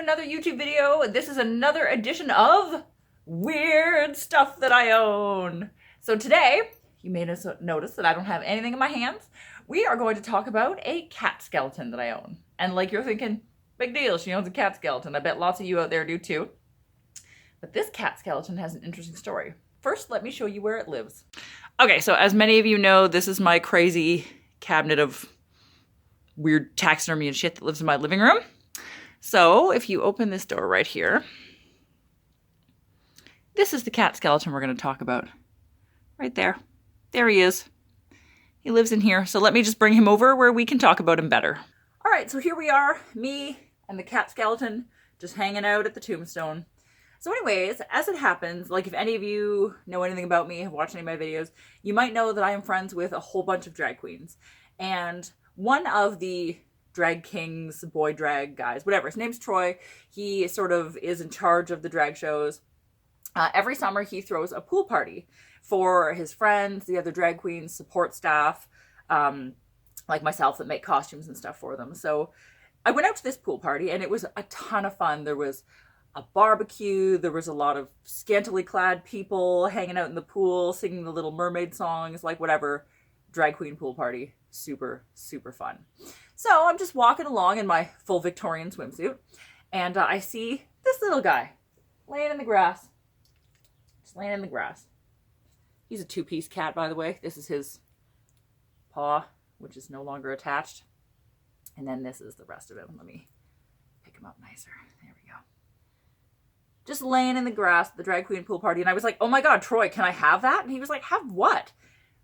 another YouTube video. This is another edition of Weird Stuff That I Own. So today, you may notice that I don't have anything in my hands. We are going to talk about a cat skeleton that I own. And like you're thinking, big deal, she owns a cat skeleton. I bet lots of you out there do too. But this cat skeleton has an interesting story. First, let me show you where it lives. Okay, so as many of you know, this is my crazy cabinet of weird taxidermy and shit that lives in my living room. So if you open this door right here, this is the cat skeleton we're going to talk about. Right there. There he is. He lives in here. So let me just bring him over where we can talk about him better. All right, so here we are, me and the cat skeleton just hanging out at the tombstone. So anyways, as it happens, like if any of you know anything about me, have watched any of my videos, you might know that I am friends with a whole bunch of drag queens. And one of the drag kings, boy drag guys, whatever, his name's Troy. He sort of is in charge of the drag shows. Every summer he throws a pool party for his friends, the other drag queens, support staff, like myself that make costumes and stuff for them. So I went out to this pool party and it was a ton of fun. There was a barbecue, there was a lot of scantily clad people hanging out in the pool, singing the Little Mermaid songs, like whatever, drag queen pool party. Super, super fun. So I'm just walking along in my full Victorian swimsuit and I see this little guy laying in the grass. Just laying in the grass. He's a two-piece cat, by the way. This is his paw, which is no longer attached. And then this is the rest of him. Let me pick him up nicer. There we go. Just laying in the grass at the drag queen pool party. And I was like, oh my God, Troy, can I have that? And he was like, have what?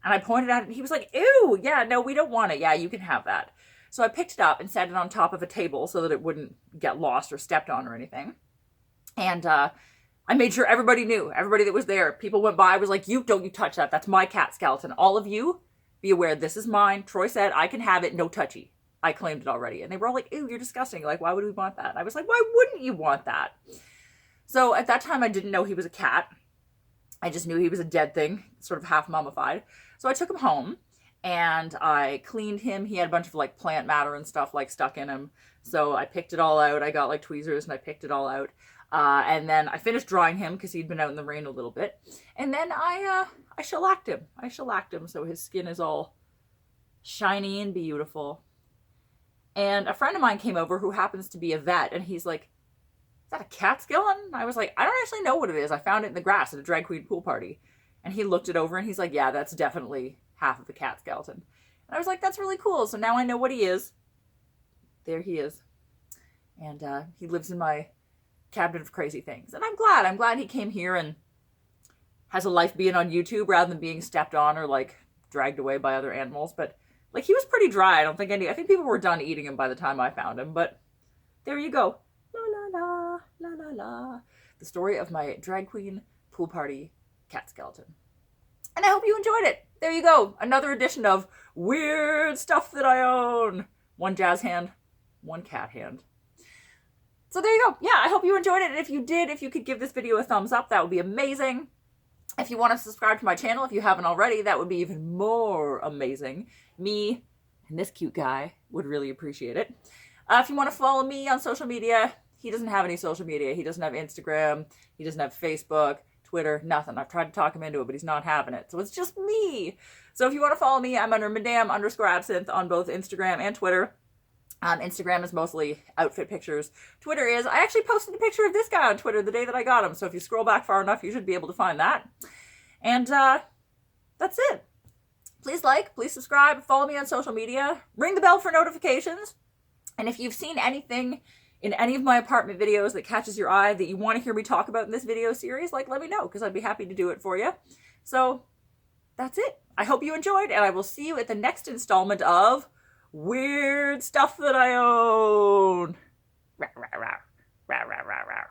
And I pointed at it and he was like, ew, yeah, no, we don't want it. Yeah, you can have that. So I picked it up and set it on top of a table so that it wouldn't get lost or stepped on or anything. And I made sure everybody knew, everybody that was there. People went by, I was like, don't you touch that. That's my cat skeleton. All of you, be aware, this is mine. Troy said I can have it, no touchy. I claimed it already. And they were all like, ew, you're disgusting. Like, why would we want that? And I was like, why wouldn't you want that? So at that time, I didn't know he was a cat. I just knew he was a dead thing, sort of half mummified. So I took him home and I cleaned him. He had a bunch of like plant matter and stuff like stuck in him. So I picked it all out. I got like tweezers and I picked it all out. And then I finished drying him because he'd been out in the rain a little bit. And then I shellacked him. I shellacked him so his skin is all shiny and beautiful. And a friend of mine came over who happens to be a vet and he's like, is that a cat skeleton? I was like, I don't actually know what it is. I found it in the grass at a drag queen pool party. And he looked it over and he's like, yeah, that's definitely half of the cat skeleton. And I was like, that's really cool. So now I know what he is. There he is. And he lives in my cabinet of crazy things. And I'm glad he came here and has a life being on YouTube rather than being stepped on or like dragged away by other animals. But like he was pretty dry. I think people were done eating him by the time I found him. But there you go. La la la, la la la. The story of my drag queen pool party cat skeleton. And I hope you enjoyed it. There you go. Another edition of Weird Stuff That I Own. One jazz hand, one cat hand. So there you go. Yeah, I hope you enjoyed it. And if you did, if you could give this video a thumbs up, that would be amazing. If you want to subscribe to my channel, if you haven't already, that would be even more amazing. Me and this cute guy would really appreciate it. If you want to follow me on social media, he doesn't have any social media. He doesn't have Instagram. He doesn't have Facebook, Twitter, nothing. I've tried to talk him into it, but he's not having it. So it's just me. So if you want to follow me, I'm under Madame_Absinthe on both Instagram and Twitter. Instagram is mostly outfit pictures. Twitter is, I actually posted a picture of this guy on Twitter the day that I got him. So if you scroll back far enough, you should be able to find that. And that's it. Please like, please subscribe, follow me on social media, ring the bell for notifications. And if you've seen anything in any of my apartment videos that catches your eye that you want to hear me talk about in this video series, like let me know because I'd be happy to do it for you. So that's it. I hope you enjoyed and I will see you at the next installment of Weird Stuff That I Own. Rah, rah, rah. Rah, rah, rah, rah.